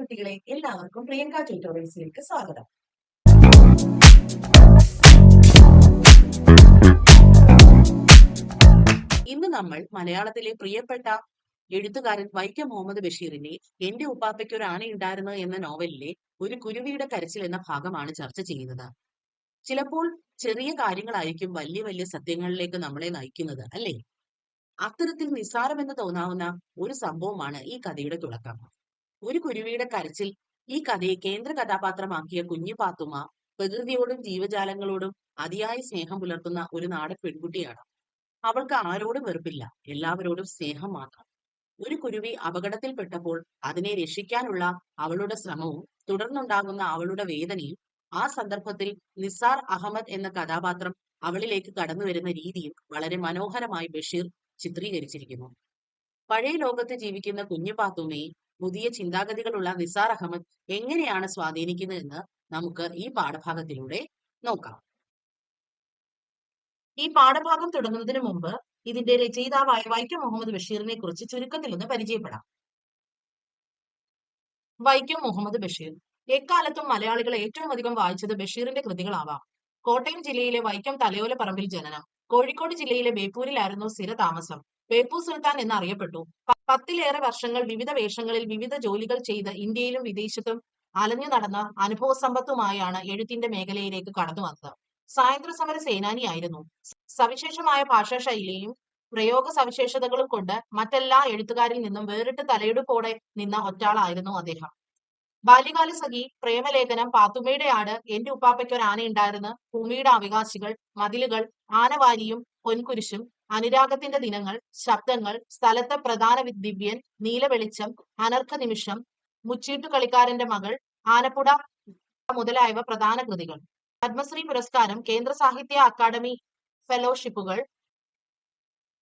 കുട്ടികളെ എല്ലാവർക്കും പ്രിയങ്ക ട്യൂട്ടോറിയൽസിലേക്ക് സ്വാഗതം. ഇന്ന് നമ്മൾ മലയാളത്തിലെ പ്രിയപ്പെട്ട എഴുത്തുകാരൻ വൈക്കം മുഹമ്മദ് ബഷീറിന്റെ എന്റെ ഉപ്പാപ്പയ്ക്ക് ഒരു ആനയുണ്ടായിരുന്നു എന്ന നോവലിലെ ഒരു കുരുവിയുടെ കരച്ചിൽ എന്ന ഭാഗമാണ് ചർച്ച ചെയ്യുന്നത്. ചിലപ്പോൾ ചെറിയ കാര്യങ്ങളായിരിക്കും വലിയ വലിയ സത്യങ്ങളിലേക്ക് നമ്മളെ നയിക്കുന്നത്, അല്ലേ? അത്തരത്തിൽ നിസ്സാരമെന്ന് തോന്നാവുന്ന ഒരു സംഭവമാണ് ഈ കഥയുടെ തുടക്കം. ഒരു കുരുവിയുടെ കരച്ചിൽ ഈ കഥയെ കേന്ദ്ര കഥാപാത്രമാക്കിയ കുഞ്ഞു പാത്തുമ്മ പ്രകൃതിയോടും ജീവജാലങ്ങളോടും അതിയായ സ്നേഹം പുലർത്തുന്ന ഒരു നാടൻ പെൺകുട്ടിയാണ്. അവൾക്ക് ആരോടും വെറുപ്പില്ല, എല്ലാവരോടും സ്നേഹം മാത്രം. ഒരു കുരുവി അപകടത്തിൽപ്പെട്ടപ്പോൾ അതിനെ രക്ഷിക്കാനുള്ള അവളുടെ ശ്രമവും തുടർന്നുണ്ടാകുന്ന അവളുടെ വേദനയും ആ സന്ദർഭത്തിൽ നിസാർ അഹമ്മദ് എന്ന കഥാപാത്രം അവളിലേക്ക് കടന്നു വരുന്ന രീതിയും വളരെ മനോഹരമായി ബഷീർ ചിത്രീകരിച്ചിരിക്കുന്നു. പഴയ ലോകത്ത് ജീവിക്കുന്ന കുഞ്ഞു പാത്തുമ്മയെ പുതിയ ചിന്താഗതികളുള്ള നിസാർ അഹമ്മദ് എങ്ങനെയാണ് സ്വാധീനിക്കുന്നതെന്ന് നമുക്ക് ഈ പാഠഭാഗത്തിലൂടെ നോക്കാം. ഈ പാഠഭാഗം തുടങ്ങുന്നതിന് മുമ്പ് ഇതിന്റെ രചയിതാവായ വൈക്കം മുഹമ്മദ് ബഷീറിനെ കുറിച്ച് ചുരുക്കത്തിൽ ഒന്ന് പരിചയപ്പെടാം. വൈക്കം മുഹമ്മദ് ബഷീർ എക്കാലത്തും മലയാളികൾ ഏറ്റവും അധികം വായിച്ചത് ബഷീറിന്റെ കൃതികളാവാം. കോട്ടയം ജില്ലയിലെ വൈക്കം തലയോല പറമ്പിൽ ജനനം. കോഴിക്കോട് ജില്ലയിലെ ബേപ്പൂരിലായിരുന്നു സ്ഥിരതാമസം. ബേപ്പൂർ സുൽത്താൻ എന്നറിയപ്പെട്ടു. 10ലേറെ വർഷങ്ങൾ വിവിധ വേഷങ്ങളിൽ വിവിധ ജോലികൾ ചെയ്ത് ഇന്ത്യയിലും വിദേശത്തും അലഞ്ഞു നടന്ന അനുഭവ സമ്പത്തുമായാണ് എഴുത്തിന്റെ മേഖലയിലേക്ക് കടന്നു വന്നത്. സ്വാതന്ത്ര്യ സമര സേനാനിയായിരുന്നു. സവിശേഷമായ ഭാഷാ ശൈലിയും പ്രയോഗ സവിശേഷതകളും കൊണ്ട് മറ്റെല്ലാ എഴുത്തുകാരിൽ നിന്നും വേറിട്ട് തലയെടുപ്പോടെ നിന്ന ഒറ്റാളായിരുന്നു അദ്ദേഹം. ബാല്യകാല സഖി, പ്രേമലേഖനം, പാത്തുമ്മയുടെ ആട്, എന്റെ ഉപ്പാപ്പയ്ക്ക് ഒരു ആനയുണ്ടായിരുന്നു, ഭൂമിയുടെ അവകാശികൾ, മതിലുകൾ, ആനവാരിയും പൊൻകുരിശും, അനുരാഗത്തിന്റെ ദിനങ്ങൾ, ശബ്ദങ്ങൾ, സ്ഥലത്തെ പ്രധാന ദിവ്യൻ, നീലവെളിച്ചം, അനർഘ നിമിഷം, മുച്ചീട്ടു കളിക്കാരന്റെ മകൾ, ആനപ്പുട മുതലായവ പ്രധാന കൃതികൾ. പത്മശ്രീ പുരസ്കാരം, കേന്ദ്ര സാഹിത്യ അക്കാദമി ഫെലോഷിപ്പുകൾ,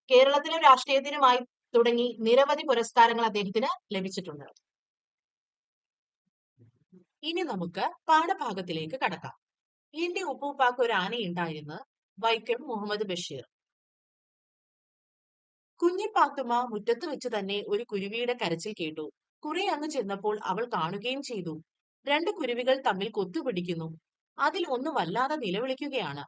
കേരളത്തിലും രാഷ്ട്രീയത്തിനുമായി തുടങ്ങി നിരവധി പുരസ്കാരങ്ങൾ അദ്ദേഹത്തിന് ലഭിച്ചിട്ടുണ്ട്. ഇനി നമുക്ക് പാഠഭാഗത്തിലേക്ക് കടക്കാം. എന്റെ ഉപ്പൂപ്പാക്ക് ഒരു ആനയുണ്ടായിരുന്നു. വൈക്കം മുഹമ്മദ് ബഷീർ. കുഞ്ഞിപ്പാത്തുമ്മ മുറ്റത്ത് വെച്ച് തന്നെ ഒരു കുരുവിയുടെ കരച്ചിൽ കേട്ടു. കുറെ അങ്ങ് ചെന്നപ്പോൾ അവൾ കാണുകയും ചെയ്തു. 2 കുരുവികൾ തമ്മിൽ കൊത്തുപിടിക്കുന്നു. അതിൽ ഒന്ന് വല്ലാതെ നിലവിളിക്കുകയാണ്.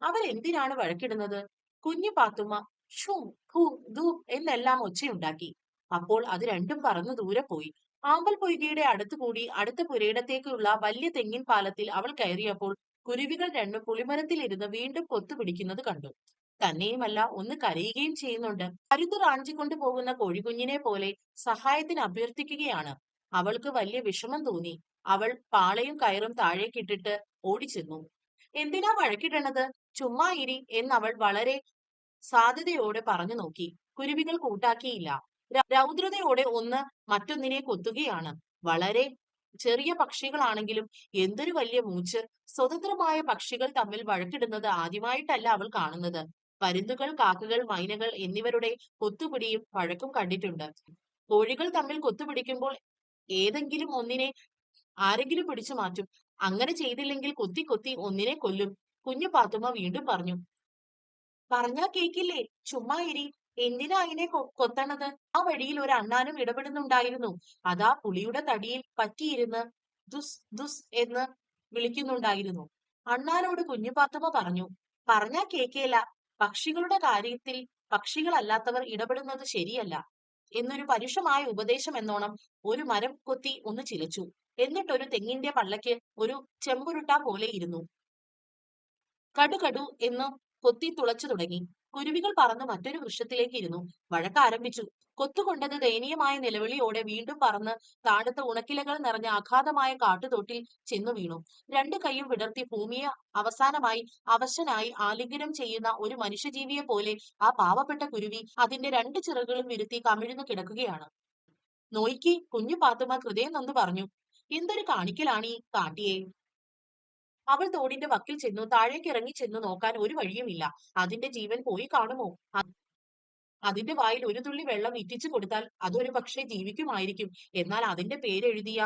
അവരെന്തിനാണ് വഴക്കിടുന്നത്? കുഞ്ഞു പാത്തുമ്മ ഷൂ ഹൂ ദൂ എന്നെല്ലാം ഒച്ചയുണ്ടാക്കി. അപ്പോൾ അത് രണ്ടും പറന്നു ദൂരെ പോയി. ആമ്പൽ പൊയ്കയുടെ അടുത്തുകൂടി അടുത്ത പുരയിടത്തേക്കുള്ള വലിയ തെങ്ങിൻ പാലത്തിൽ അവൾ കയറിയപ്പോൾ കുരുവികൾ രണ്ടും പുളിമരത്തിലിരുന്ന് വീണ്ടും കൊത്തുപിടിക്കുന്നത് കണ്ടു. തന്നെയുമല്ല, ഒന്ന് കരയുകയും ചെയ്യുന്നുണ്ട്. കരുത്ത് റാഞ്ചിക്കൊണ്ടു പോകുന്ന കോഴിക്കുഞ്ഞിനെ പോലെ സഹായത്തിന് അഭ്യർത്ഥിക്കുകയാണ്. അവൾക്ക് വലിയ വിഷമം തോന്നി. അവൾ പാളയും കയറും താഴേക്കിട്ടിട്ട് ഓടിച്ചെന്നു. എന്തിനാ വഴക്കിടണത്? ചുമ്മാ ഇരി എന്നവൾ വളരെ സാധ്യതയോടെ പറഞ്ഞു നോക്കി. കുരുവികൾ കൂട്ടാക്കിയില്ല. രൗദ്രതയോടെ ഒന്ന് മറ്റൊന്നിനെ കൊത്തുകയാണ്. വളരെ ചെറിയ പക്ഷികളാണെങ്കിലും എന്തൊരു വലിയ മൂച്ച്! സ്വതന്ത്രമായ പക്ഷികൾ തമ്മിൽ വഴക്കിടുന്നത് ആദ്യമായിട്ടല്ല അവൾ കാണുന്നത്. പരുന്തുകൾ, കാക്കകൾ, മൈനകൾ എന്നിവരുടെ കൊത്തുപിടിയും വഴക്കും കണ്ടിട്ടുണ്ട്. കോഴികൾ തമ്മിൽ കൊത്തുപിടിക്കുമ്പോൾ ഏതെങ്കിലും ഒന്നിനെ ആരെങ്കിലും പിടിച്ചു മാറ്റും. അങ്ങനെ ചെയ്തില്ലെങ്കിൽ കൊത്തി കൊത്തി ഒന്നിനെ കൊല്ലും. കുഞ്ഞു പാത്തുമ്മ വീണ്ടും പറഞ്ഞു. പറഞ്ഞാ കേക്കില്ലേ, ചുമ്മാ ഇരി. എന്തിനാ അതിനെ കൊത്തണത്? ആ വഴിയിൽ ഒരു അണ്ണാനും ഇടപെടുന്നുണ്ടായിരുന്നു. അതാ പുളിയുടെ തടിയിൽ പറ്റിയിരുന്ന് ദുസ് ദുസ് എന്ന് വിളിക്കുന്നുണ്ടായിരുന്നു. അണ്ണാനോട് കുഞ്ഞു പാത്തുമ്മ പറഞ്ഞു. പറഞ്ഞാ കേക്കേല. പക്ഷികളുടെ കാര്യത്തിൽ പക്ഷികളല്ലാത്തവർ ഇടപെടുന്നത് ശരിയല്ല എന്നൊരു പരുഷമായ ഉപദേശം എന്നോണം ഒരു മരം കൊത്തി ഒന്ന് ചിലച്ചു. എന്നിട്ടൊരു തെങ്ങിന്റെ പള്ളയ്ക്ക് ഒരു ചെമ്പുരുട്ടാ പോലെ ഇരുന്നു. കടുകടു എന്ന് കൊത്തി തുളച്ചു തുടങ്ങി. കുരുവികൾ പറന്ന് മറ്റൊരു വൃക്ഷത്തിലേക്ക് ഇരുന്നു. വഴക്ക് ആരംഭിച്ചു. കൊത്തുകൊണ്ടത് ദയനീയമായ നിലവിളിയോടെ വീണ്ടും പറന്ന് താഴത്ത് ഉണക്കിലകൾ നിറഞ്ഞ അഗാധമായ കാട്ടുതൊട്ടിൽ ചെന്നു വീണു. 2 കൈയും വിടർത്തി ഭൂമിയെ അവസാനമായി അവശനായി ആലിംഗനം ചെയ്യുന്ന ഒരു മനുഷ്യജീവിയെ പോലെ ആ പാവപ്പെട്ട കുരുവി അതിന്റെ 2 ചിറകുകളും വിരുത്തി കമിഴ്ന്നു കിടക്കുകയാണ്. നോയിക്ക്, കുഞ്ഞു പാത്തുമ്മ ഹൃദയം നൊന്ത് പറഞ്ഞു. എന്തൊരു കാണിക്കലാണ് ഈ കാട്ടിയെ! അവൾ തോടിന്റെ വക്കിൽ ചെന്നു. താഴേക്ക് ഇറങ്ങി ചെന്നു നോക്കാൻ ഒരു വഴിയുമില്ല. അതിന്റെ ജീവൻ പോയി കാണുമോ? അതിന്റെ വായിൽ ഒരു തുള്ളി വെള്ളം ഇറ്റിച്ചു കൊടുത്താൽ അതൊരു പക്ഷേ ജീവിക്കുമായിരിക്കും. എന്നാൽ അതിന്റെ പേരെഴുതിയ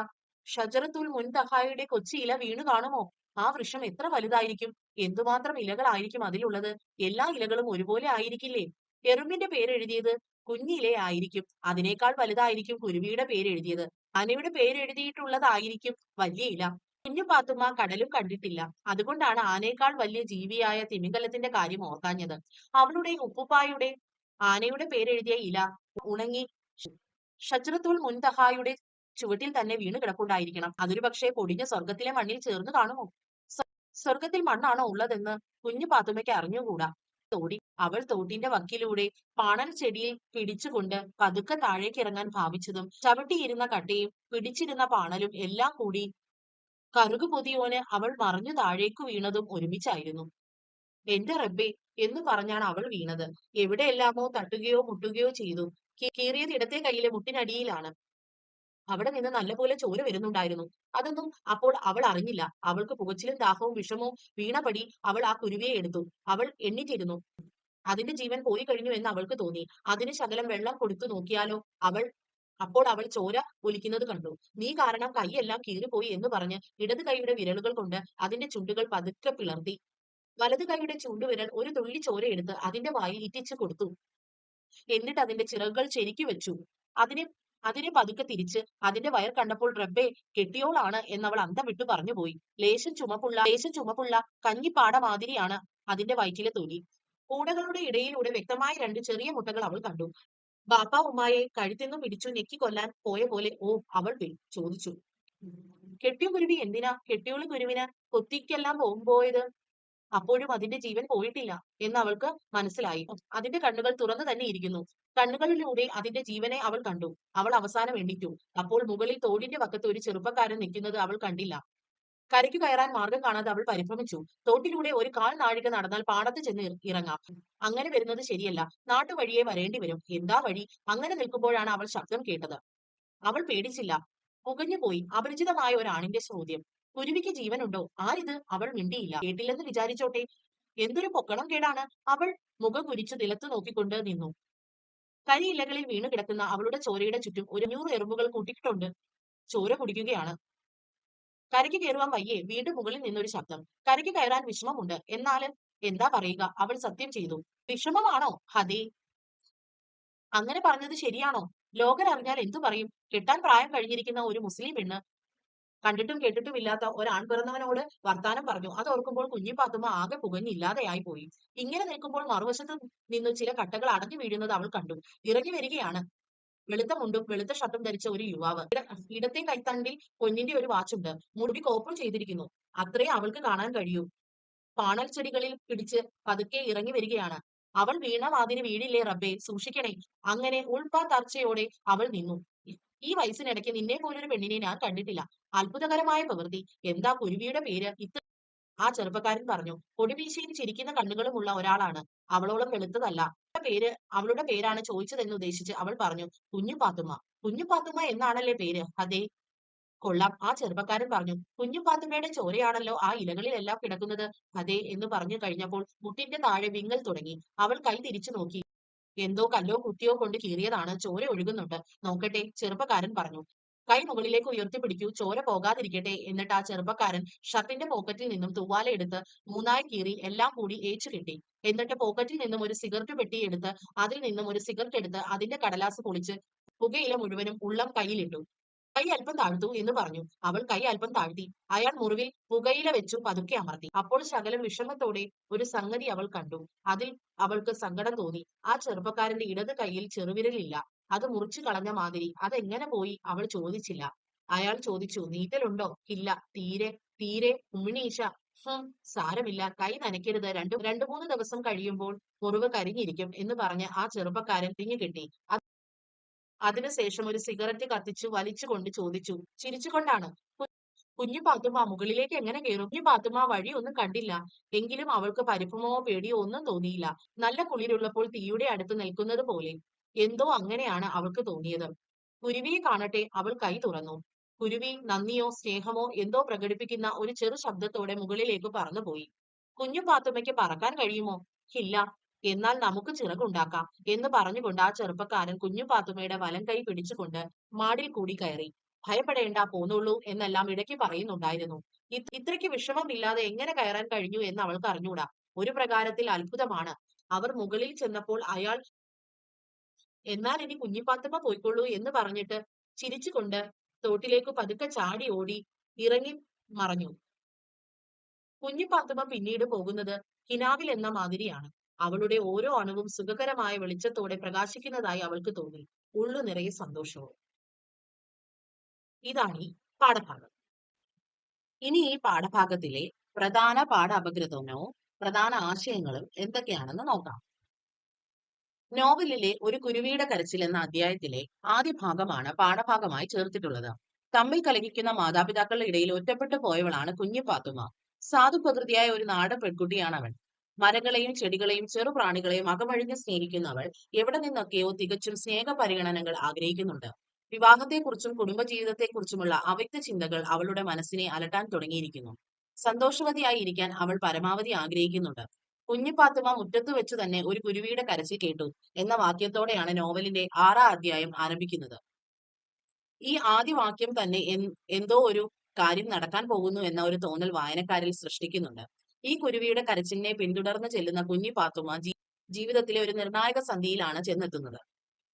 ഷജറത്തുൽ മുൻതഹായുടെ കൊച്ചി ഇല വീണു കാണുമോ? ആ വൃക്ഷം എത്ര വലുതായിരിക്കും! എന്തുമാത്രം ഇലകളായിരിക്കും അതിലുള്ളത്! എല്ലാ ഇലകളും ഒരുപോലെ ആയിരിക്കില്ലേ? എറുമ്പിന്റെ പേരെഴുതിയത് കുഞ്ഞിലെ ആയിരിക്കും. അതിനേക്കാൾ വലുതായിരിക്കും കുരുവിയുടെ പേരെഴുതിയത്. ആനയുടെ പേരെഴുതിയിട്ടുള്ളതായിരിക്കും വലിയ ഇല. കുഞ്ഞു പാത്തുമ്മ കടലും കണ്ടിട്ടില്ല. അതുകൊണ്ടാണ് ആനയേക്കാൾ വലിയ ജീവിയായ തിമിംഗലത്തിന്റെ കാര്യം ഓർക്കാഞ്ഞത്. അവളുടെ ഉപ്പുപ്പായുടെ ആനയുടെ പേരെഴുതിയ ഇല ഉണങ്ങി ഷജ്റത്തുൽ മുൻതഹായുടെ ചുവട്ടിൽ തന്നെ വീണ് കിടപ്പുണ്ടായിരിക്കണം. അതൊരു പക്ഷേ പൊടിഞ്ഞ സ്വർഗത്തിലെ മണ്ണിൽ ചേർന്ന് കാണുമോ? സ്വർഗത്തിൽ മണ്ണാണോ ഉള്ളതെന്ന് കുഞ്ഞു പാത്തുമ്മയ്ക്ക് അറിഞ്ഞുകൂടാ. അവൾ തോട്ടിന്റെ വക്കിലൂടെ പാണൽ ചെടിയിൽ പിടിച്ചുകൊണ്ട് പതുക്കെ താഴേക്ക് ഇറങ്ങാൻ ഭാവിച്ചതും ചവിട്ടിയിരുന്ന കട്ടയും പിടിച്ചിരുന്ന പാണലും എല്ലാം കൂടി കറുകു പൊതിയോന് അവൾ മറിഞ്ഞു താഴേക്കു വീണതും ഒരുമിച്ചായിരുന്നു. എന്റെ റബ്ബേ എന്ന് പറഞ്ഞാണ് അവൾ വീണത്. എവിടെയെല്ലാമോ തട്ടുകയോ മുട്ടുകയോ ചെയ്തു. കീറിയത് ഇടത്തെ കൈയിലെ മുട്ടിനടിയിലാണ്. അവിടെ നിന്ന് നല്ലപോലെ ചോര വരുന്നുണ്ടായിരുന്നു. അതൊന്നും അപ്പോൾ അവൾ അറിഞ്ഞില്ല. അവൾക്ക് പുകച്ചിലും ദാഹവും വിഷമവും വീണപടി അവൾ ആ കുരുവിയെ എടുത്തു. അവൾ എണ്ണിറ്റിരുന്നു. അതിന്റെ ജീവൻ പോയി കഴിഞ്ഞു എന്ന് അവൾക്ക് തോന്നി. അതിന് ശകലം വെള്ളം കൊടുത്തു നോക്കിയാലോ? അപ്പോൾ അവൾ ചോര ഒലിക്കുന്നത് കണ്ടു. നീ കാരണം കൈയെല്ലാം കീറിപ്പോയി എന്ന് പറഞ്ഞ് ഇടത് കൈയുടെ വിരലുകൾ കൊണ്ട് അതിന്റെ ചുണ്ടുകൾ പതുക്കെ പിളർത്തി. വലത് കൈയുടെ ചൂണ്ടുവിരൽ ഒരു തുള്ളി ചോര എടുത്ത് അതിന്റെ വായിൽ ഇറ്റിച്ചു കൊടുത്തു. എന്നിട്ട് അതിന്റെ ചിറകുകൾ ചെരിക്കി വെച്ചു. അതിനെ അതിനെ പതുക്കെ തിരിച്ച് അതിന്റെ വയർ കണ്ടപ്പോൾ റബ്ബേ, കെട്ടിയോളാണ് എന്നവൾ അന്തം വിട്ടു പറഞ്ഞുപോയി. ലേശം ചുമപ്പുള്ള കഞ്ഞിപ്പാട മാതിരിയാണ് അതിന്റെ വയറ്റിലെ തൊലി. കൂടകളുടെ ഇടയിലൂടെ വ്യക്തമായ രണ്ട് ചെറിയ മുട്ടകൾ അവൾ കണ്ടു. ബാപ്പ ഉമ്മായെ കഴുത്തിന്നും പിടിച്ചു ഞെക്കി കൊല്ലാൻ പോയ പോലെ അവൾ ചോദിച്ചു. കെട്ടിയ കുരുവി എന്തിനാ കെട്ടിയോള് കുരുവിന് കൊത്തിക്കെല്ലാം പോയത്? അപ്പോഴും അതിന്റെ ജീവൻ പോയിട്ടില്ല എന്ന് അവൾക്ക് മനസ്സിലായി. അതിന്റെ കണ്ണുകൾ തുറന്നു തന്നെ ഇരിക്കുന്നു. കണ്ണുകളിലൂടെ അതിന്റെ ജീവനെ അവൾ കണ്ടു. അവൾ അവസാനം എണ്ണിച്ചു. അപ്പോൾ മുകളിൽ തോടിന്റെ വക്കത്ത് ഒരു ചെറുപ്പക്കാരൻ നിൽക്കുന്നത് അവൾ കണ്ടില്ല. കരയ്ക്ക് കയറാൻ മാർഗം കാണാതെ അവൾ പരിഭ്രമിച്ചു. തോട്ടിലൂടെ ഒരു കാൽ നാഴിക നടന്നാൽ പാടത്ത് ചെന്ന് ഇറങ്ങാം. അങ്ങനെ വരുന്നത് ശരിയല്ല. നാട്ടുവഴിയെ വരേണ്ടി വരും. എന്താ വഴി? അങ്ങനെ നിൽക്കുമ്പോഴാണ് അവൾ ശബ്ദം കേട്ടത്. അവൾ പേടിച്ചില്ല. പുകഞ്ഞുപോയി. അപരിചിതമായ ഒരാണിന്റെ ചോദ്യം. കുരുവിക്ക് ജീവനുണ്ടോ? ആരിത്? അവൾ മിണ്ടിയില്ല. കേട്ടില്ലെന്ന് വിചാരിച്ചോട്ടെ. എന്തൊരു പൊക്കണം കേടാണ്. അവൾ മുഖം കുരിച്ചു നിലത്ത് നോക്കിക്കൊണ്ട് നിന്നു. കരിയിലകളിൽ വീണു കിടക്കുന്ന അവളുടെ ചോരയുടെ ചുറ്റും ഒരു 100 എറുമ്പുകൾ കൂട്ടിയിട്ടുണ്ട്. ചോര കുടിക്കുകയാണ്. കരയ്ക്ക് കയറുവാൻ വയ്യേ? വീണ്ടും മുകളിൽ നിന്നൊരു ശബ്ദം. കരയ്ക്ക് കയറാൻ വിഷമമുണ്ട്. എന്നാലും എന്താ പറയുക? അവൾ സത്യം ചെയ്തു. വിഷമമാണോ? ഹതേ, അങ്ങനെ പറഞ്ഞത് ശരിയാണോ? ലോകരറിഞ്ഞാൽ എന്തു പറയും? കെട്ടാൻ പ്രായം കഴിഞ്ഞിരിക്കുന്ന ഒരു മുസ്ലിം പെണ്ണ് കണ്ടിട്ടും കേട്ടിട്ടും ഇല്ലാത്ത ഒരാൺ പിറന്നവനോട് വർത്താനം പറഞ്ഞു. അതോർക്കുമ്പോൾ കുഞ്ഞി പാത്തുമ്മ ആകെ പുകഞ്ഞില്ലാതെയായി പോയി. ഇങ്ങനെ നിൽക്കുമ്പോൾ മറുവശത്ത് നിന്ന് ചില കട്ടകൾ അടഞ്ഞു വീഴുന്നത് അവൾ കണ്ടു. ഇറങ്ങി വരികയാണ് വെളുത്ത മുണ്ടും വെളുത്ത ഷർട്ടും ധരിച്ച ഒരു യുവാവ്. ഇടത്തെ കൈത്തണ്ടിൽ പൊന്നിന്റെ ഒരു വാച്ചുണ്ട്. മുടി കോപ്പും ചെയ്തിരിക്കുന്നു. അത്രേ അവൾക്ക് കാണാൻ കഴിയൂ. പാണൽ ചെടികളിൽ പിടിച്ച് പതുക്കെ ഇറങ്ങി വരികയാണ്. അവൾ വീണ മാതിരി വീഴില്ലേ റബ്ബേ, സൂക്ഷിക്കണേ. അങ്ങനെ ഉൾപ്പാത്തർച്ചയോടെ അവൾ നിന്നു. ഈ വയസ്സിനിടയ്ക്ക് നിന്നെ പോലൊരു പെണ്ണിനെ ഞാൻ കണ്ടിട്ടില്ല. അത്ഭുതകരമായ പ്രവൃത്തി. എന്താ കുരുവിയുടെ പേര്? ആ ചെറുപ്പക്കാരൻ പറഞ്ഞു. പൊടിമീശയും ചിരിക്കുന്ന കണ്ണുകളുമുള്ള ഒരാളാണ്. അവളോളം വെളുത്തതല്ല. അവളുടെ പേരാണ് ചോദിച്ചതെന്ന് ഉദ്ദേശിച്ച് അവൾ പറഞ്ഞു, കുഞ്ഞു പാത്തുമ്മ. കുഞ്ഞു പാത്തുമ്മ എന്നാണല്ലേ പേര്? അതെ. കൊള്ളാം. ആ ചെറുപ്പക്കാരൻ പറഞ്ഞു. കുഞ്ഞു പാത്തുമ്മയുടെ ചോരയാണല്ലോ ആ ഇലകളിലെല്ലാം കിടക്കുന്നത്. അതെ എന്ന് പറഞ്ഞു കഴിഞ്ഞപ്പോൾ മുട്ടിന്റെ താഴെ വിങ്ങൽ തുടങ്ങി. അവൾ കൈ തിരിച്ചു നോക്കി. എന്തോ കല്ലോ കുത്തിയോ കൊണ്ട് കീറിയതാണ്. ചോര ഒഴുകുന്നുണ്ട്. നോക്കട്ടെ, ചെറുപ്പക്കാരൻ പറഞ്ഞു. കൈ മുകളിലേക്ക് ഉയർത്തിപ്പിടിക്കൂ, ചോര പോകാതിരിക്കട്ടെ. എന്നിട്ട് ആ ചെറുപ്പക്കാരൻ ഷർട്ടിന്റെ പോക്കറ്റിൽ നിന്നും തൂവാല എടുത്ത് മൂന്നായി കീറി എല്ലാം കൂടി ഏച്ചു കെട്ടി. എന്നിട്ട് പോക്കറ്റിൽ നിന്നും ഒരു സിഗരറ്റ് പെട്ടി എടുത്ത് അതിൽ നിന്നും ഒരു സിഗരറ്റ് എടുത്ത് അതിന്റെ കടലാസ് പൊളിച്ച് പുകയില മുഴുവനും ഉള്ളം കൈയിലിട്ടു. കൈ അല്പം താഴ്ത്തൂ എന്ന് പറഞ്ഞു. അവൾ കൈ അല്പം താഴ്ത്തി. അയാൾ മുറിവിൽ പുകയില വെച്ചു പതുക്കെ അമർത്തി. അപ്പോൾ ശകലം വിഷമത്തോടെ ഒരു സംഗതി അവൾ കണ്ടു. അതിൽ അവൾക്ക് സങ്കടം തോന്നി. ആ ചെറുപ്പക്കാരന്റെ ഇടത് കൈയിൽ ചെറുവിരലില്ല. അത് മുറിച്ചു കളഞ്ഞ മാതിരി. അതെങ്ങനെ പോയി? അവൾ ചോദിച്ചില്ല. അയാൾ ചോദിച്ചു, നീറ്റലുണ്ടോ? ഇല്ല, തീരെ തീരെ. ഉമ്മിണീശ. സാരമില്ല, കൈ നനയ്ക്കരുത്. രണ്ടു മൂന്ന് ദിവസം കഴിയുമ്പോൾ മുറിവ് കരിഞ്ഞിരിക്കും എന്ന് പറഞ്ഞ് ആ ചെറുപ്പക്കാരൻ തിരിഞ്ഞു കെട്ടി. അതിനുശേഷം ഒരു സിഗരറ്റ് കത്തിച്ചു വലിച്ചുകൊണ്ട് ചോദിച്ചു, ചിരിച്ചുകൊണ്ടാണ്, കുഞ്ഞു പാത്തുമ്മ മുകളിലേക്ക് എങ്ങനെ കയറും? കുഞ്ഞു പാത്തുമ്മ വഴിയൊന്നും കണ്ടില്ല. എങ്കിലും അവൾക്ക് പരിഭ്രമമോ പേടിയോ ഒന്നും തോന്നിയില്ല. നല്ല കുളിരുള്ളപ്പോൾ തീയുടെ അടുത്ത് നിൽക്കുന്നത് പോലെ എന്തോ അങ്ങനെയാണ് അവൾക്ക് തോന്നിയത്. കുരുവിയെ കാണട്ടെ. അവൾ കൈ തുറന്നു. കുരുവി നന്ദിയോ സ്നേഹമോ എന്തോ പ്രകടിപ്പിക്കുന്ന ഒരു ചെറു ശബ്ദത്തോടെ മുകളിലേക്ക് പറന്നുപോയി. കുഞ്ഞു പാത്തുമ്മയ്ക്ക് പറക്കാൻ കഴിയുമോ? ഇല്ല. എന്നാൽ നമുക്ക് ചിറകുണ്ടാക്കാം എന്ന് പറഞ്ഞുകൊണ്ട് ആ ചെറുപ്പക്കാരൻ കുഞ്ഞു പാത്തുമ്മയുടെ വലം കൈ പിടിച്ചുകൊണ്ട് മാടിൽ കൂടി കയറി. ഭയപ്പെടേണ്ട, പോന്നുള്ളൂ എന്നെല്ലാം ഇടയ്ക്ക് പറയുന്നുണ്ടായിരുന്നു. ഇത്രയ്ക്ക് വിഷമമില്ലാതെ എങ്ങനെ കയറാൻ കഴിഞ്ഞു എന്ന് അവൾക്ക് അറിഞ്ഞൂടാ. ഒരു പ്രകാരത്തിൽ അത്ഭുതമാണ്. അവർ മുകളിൽ ചെന്നപ്പോൾ അയാൾ എന്നാൽ ഇനി കുഞ്ഞിപ്പാത്തുമ്മ പോയിക്കൊള്ളൂ എന്ന് പറഞ്ഞിട്ട് ചിരിച്ചുകൊണ്ട് തോട്ടിലേക്ക് പതുക്കെ ചാടി ഓടി ഇറങ്ങി മറഞ്ഞു. കുഞ്ഞിപ്പാത്തുമ്മ പിന്നീട് പോകുന്നത് കിനാവിൽ എന്ന മാതിരിയാണ്. അവളുടെ ഓരോ അണുവും സുഖകരമായ വെളിച്ചത്തോടെ പ്രകാശിക്കുന്നതായി അവൾക്ക് തോന്നി. ഉള്ളു നിറയെ സന്തോഷവും. ഇതാണ് ഈ പാഠഭാഗം. ഇനി ഈ പാഠഭാഗത്തിലെ പ്രധാന പാഠ അപഗ്രഥനവും പ്രധാന ആശയങ്ങളും എന്തൊക്കെയാണെന്ന് നോക്കാം. നോവലിലെ ഒരു കുരുവിയുടെ കരച്ചിൽ എന്ന അധ്യായത്തിലെ ആദ്യ ഭാഗമാണ് പാഠഭാഗമായി ചേർത്തിട്ടുള്ളത്. തമ്മിൽ കലഹിക്കുന്ന മാതാപിതാക്കളുടെ ഇടയിൽ ഒറ്റപ്പെട്ടു പോയവളാണ് കുഞ്ഞിപ്പാത്തുമ്മ. സാധുപ്രകൃതിയായ ഒരു നാടൻ പെൺകുട്ടിയാണ് അവൾ. മരങ്ങളെയും ചെടികളെയും ചെറുപ്രാണികളെയും അകമഴിഞ്ഞ് സ്നേഹിക്കുന്നവൾ എവിടെ നിന്നൊക്കെയോ തികച്ചും സ്നേഹ പരിഗണനകൾ ആഗ്രഹിക്കുന്നുണ്ട്. വിവാഹത്തെക്കുറിച്ചും കുടുംബജീവിതത്തെക്കുറിച്ചുമുള്ള അവ്യക്ത ചിന്തകൾ അവളുടെ മനസ്സിനെ അലട്ടാൻ തുടങ്ങിയിരിക്കുന്നു. സന്തോഷവതിയായി ഇരിക്കാൻ അവൾ പരമാവധി ആഗ്രഹിക്കുന്നുണ്ട്. കുഞ്ഞിപ്പാത്തുമ്മ മുറ്റത്ത് വെച്ച് തന്നെ ഒരു കുരുവിയുടെ കരച്ചിൽ കേട്ടു എന്ന വാക്യത്തോടെയാണ് നോവലിന്റെ 6ാം അധ്യായം ആരംഭിക്കുന്നത്. ഈ ആദ്യ വാക്യം തന്നെ എന്തോ ഒരു കാര്യം നടക്കാൻ പോകുന്നു എന്ന ഒരു തോന്നൽ വായനക്കാരിൽ സൃഷ്ടിക്കുന്നുണ്ട്. ഈ കുരുവിയുടെ കരച്ചിലിനെ പിന്തുടർന്ന് ചെല്ലുന്ന കുഞ്ഞിപ്പാത്തുമ്മ ജീവിതത്തിലെ ഒരു നിർണായക സന്ധിയിലാണ് ചെന്നെത്തുന്നത്.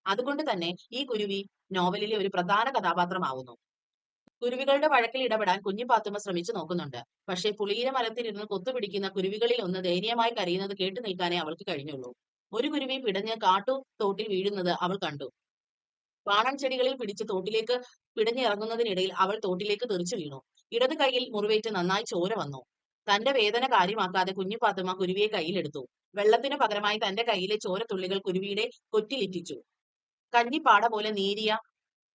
അതുകൊണ്ട് തന്നെ ഈ കുരുവി നോവലിലെ ഒരു പ്രധാന കഥാപാത്രമാവുന്നു. കുരുവികളുടെ വഴക്കിൽ ഇടപെടാൻ കുഞ്ഞിപ്പാത്തുമ്മ ശ്രമിച്ചു നോക്കുന്നുണ്ട്. പക്ഷേ പുളിയില മരത്തിലിരുന്ന് കൊത്തുപിടിക്കുന്ന കുരുവികളിൽ ഒന്ന് ദയനീയമായി കരയുന്നത് കേട്ടു നിൽക്കാനേ അവൾക്ക് കഴിഞ്ഞുള്ളൂ. ഒരു കുരുവി പിടഞ്ഞ് തോട്ടിൽ വീഴുന്നത് അവൾ കണ്ടു. പാണം ചെടികളിൽ പിടിച്ച് തോട്ടിലേക്ക് പിടഞ്ഞിറങ്ങുന്നതിനിടയിൽ അവൾ തോട്ടിലേക്ക് തെറിച്ചു വീണു. ഇടത് കൈയിൽ മുറിവേറ്റ് നന്നായി ചോര വന്നു. തന്റെ വേദന കാര്യമാക്കാതെ കുഞ്ഞിപ്പാത്തുമ്മ കുരുവിയെ കയ്യിലെടുത്തു. വെള്ളത്തിനു പകരമായി തന്റെ കയ്യിലെ ചോരത്തുള്ളികൾ കുരുവിയുടെ കൊറ്റിലിറ്റിച്ചു. കഞ്ഞിപ്പാട പോലെ നേരിയ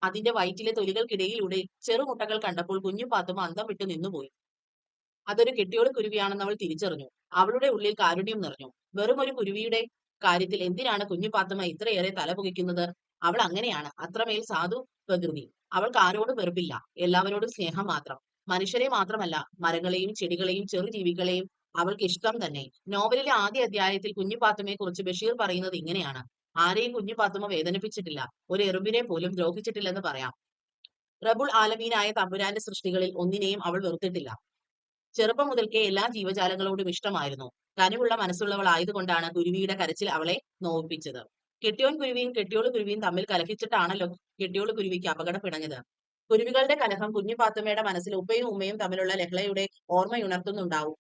അതിന്റെ വയറ്റിലെ തൊലികൾക്കിടയിലൂടെ ചെറുമുട്ടകൾ കണ്ടപ്പോൾ കുഞ്ഞിപ്പാത്തുമ്മ അന്തം വിട്ടു നിന്നുപോയി. അതൊരു കെട്ടിയോട് കുരുവിയാണെന്ന് അവൾ തിരിച്ചറിഞ്ഞു. അവളുടെ ഉള്ളിൽ കാരുണ്യം നിറഞ്ഞു. വെറും ഒരു കുരുവിയുടെ കാര്യത്തിൽ എന്തിനാണ് കുഞ്ഞിപ്പാത്തുമ്മ ഇത്രയേറെ തലപുകയ്ക്കുന്നത്? അവൾ അങ്ങനെയാണ്, അത്രമേൽ സാധു പ്രകൃതി. അവൾക്ക് ആരോടും വെറുപ്പില്ല, എല്ലാവരോടും സ്നേഹം മാത്രം. മനുഷ്യരെ മാത്രമല്ല, മരങ്ങളെയും ചെടികളെയും ചെറുജീവികളെയും അവൾക്ക് ഇഷ്ടം തന്നെ. നോവലിലെ ആദ്യ അധ്യായത്തിൽ കുഞ്ഞിപ്പാത്തുമ്മയെ കുറിച്ച് ബഷീർ പറയുന്നത് ഇങ്ങനെയാണ്: ആരെയും കുഞ്ഞിപ്പാത്തുമ്മ വേദനിപ്പിച്ചിട്ടില്ല, ഒരു എറുമ്പിനെ പോലും ദ്രോഹിച്ചിട്ടില്ലെന്ന് പറയാം. റബ്ബുൽ ആലമീനായ തമ്പുരാന്റെ സൃഷ്ടികളിൽ ഒന്നിനെയും അവൾ വെറുത്തിട്ടില്ല. ചെറുപ്പം മുതൽക്കേ എല്ലാ ജീവജാലങ്ങളോടും ഇഷ്ടമായിരുന്നു. കനിവുള്ള മനസ്സുള്ളവളായതുകൊണ്ടാണ് കുരുവിയുടെ കരച്ചിൽ അവളെ നോവിപ്പിച്ചത്. കെട്ടിയോൻ കുരുവിയും കെട്ടിയോള് കുരുവിയും തമ്മിൽ കലഹിച്ചിട്ടാണല്ലോ കെട്ടിയോള് കുരുവിക്ക് അപകടം പിണഞ്ഞത്. കുരുവികളുടെ കലഹം കുഞ്ഞിപ്പാത്തുമ്മയുടെ മനസ്സിൽ ഉപ്പയും ഉമ്മയും തമ്മിലുള്ള ലഹളയുടെ ഓർമ്മയുണർത്തുന്നുണ്ടാവും.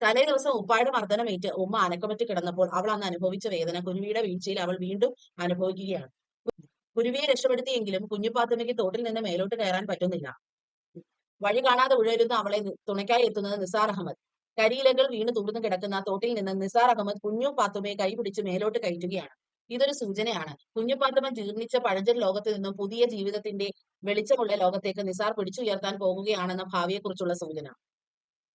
തലേ ദിവസം ഉപ്പായുടെ മർദ്ദനമേറ്റ് ഉമ്മ അനക്കമറ്റ് കിടന്നപ്പോൾ അവൾ അന്ന് അനുഭവിച്ച വേദന കുരുവിയുടെ വീഴ്ചയിൽ അവൾ വീണ്ടും അനുഭവിക്കുകയാണ്. കുരുവിയെ രക്ഷപ്പെടുത്തിയെങ്കിലും കുഞ്ഞിപ്പാത്തുമ്മയ്ക്ക് തോട്ടിൽ നിന്ന് മേലോട്ട് കയറാൻ പറ്റുന്നില്ല. വഴി കാണാതെ ഉഴരുന്ന അവളെ തുണയ്ക്കായി എത്തുന്നത് നിസാർ അഹമ്മദ്. കരിയിലകൾ വീണ് തുറന്നു കിടക്കുന്ന തോട്ടിൽ നിന്ന് നിസാർ അഹമ്മദ് കുഞ്ഞുപാത്തുമ്മയെ കൈപിടിച്ച് മേലോട്ട് കയറ്റുകയാണ്. ഇതൊരു സൂചനയാണ്. കുഞ്ഞുപാത്തുമ്മ ജീർണിച്ച പഴഞ്ചൻ ലോകത്ത് നിന്നും പുതിയ ജീവിതത്തിന്റെ വെളിച്ചമുള്ള ലോകത്തേക്ക് നിസാർ പിടിച്ചുയർത്താൻ പോകുകയാണെന്ന ഭാവിയെക്കുറിച്ചുള്ള സൂചന.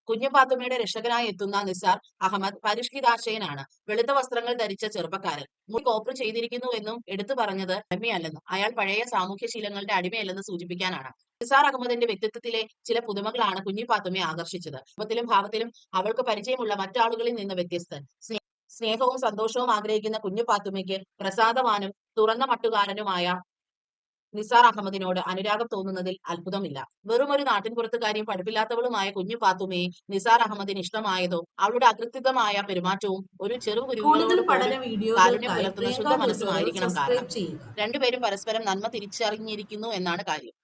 കുഞ്ഞുപാത്തുമ്മയുടെ രക്ഷകനായി എത്തുന്ന നിസാർ അഹമ്മദ് പരിഷ്കൃതാശയനാണ്. വെളുത്ത വസ്ത്രങ്ങൾ ധരിച്ച ചെറുപ്പക്കാരൻ. മുടി കോപ്പർ ചെയ്തിരിക്കുന്നുവെന്നും എടുത്തു പറഞ്ഞത് അടിമയല്ലെന്ന്, അയാൾ പഴയ സാമൂഹ്യശീലങ്ങളുടെ അടിമയല്ലെന്ന് സൂചിപ്പിക്കാനാണ്. നിസാർ അഹമ്മദിന്റെ വ്യക്തിത്വത്തിലെ ചില പുതുമകളാണ് കുഞ്ഞിപ്പാത്തുമ്മയെ ആകർഷിച്ചത്. രൂപത്തിലും ഭാവത്തിലും അവൾക്ക് പരിചയമുള്ള മറ്റാളുകളിൽ നിന്ന് വ്യത്യസ്തൻ. സ്നേഹവും സന്തോഷവും ആഗ്രഹിക്കുന്ന കുഞ്ഞുപാത്തുമ്മയ്ക്ക് പ്രസാദവാനും തുറന്ന മട്ടുകാരനുമായ നിസാർ അഹമ്മദിനോട് അനുരാഗം തോന്നുന്നതിൽ അത്ഭുതമില്ല. വെറും ഒരു നാട്ടിൻപുറത്തുകാരിയും പഠിപ്പില്ലാത്തവളുമായ കുഞ്ഞുപാത്തുമ്മയെ നിസാർ അഹമ്മദിന് ഇഷ്ടമായതോ അവളുടെ അകൃത്യമായ പെരുമാറ്റവും ഒരു ചെറു കുരുവികളോട് കാരുണ്യം പുലർത്തുന്ന ശുദ്ധ മനസ്സുമായിരിക്കണം കാരണം. രണ്ടുപേരും പരസ്പരം നന്മ തിരിച്ചറിഞ്ഞിരിക്കുന്നു എന്നാണ് കാര്യം.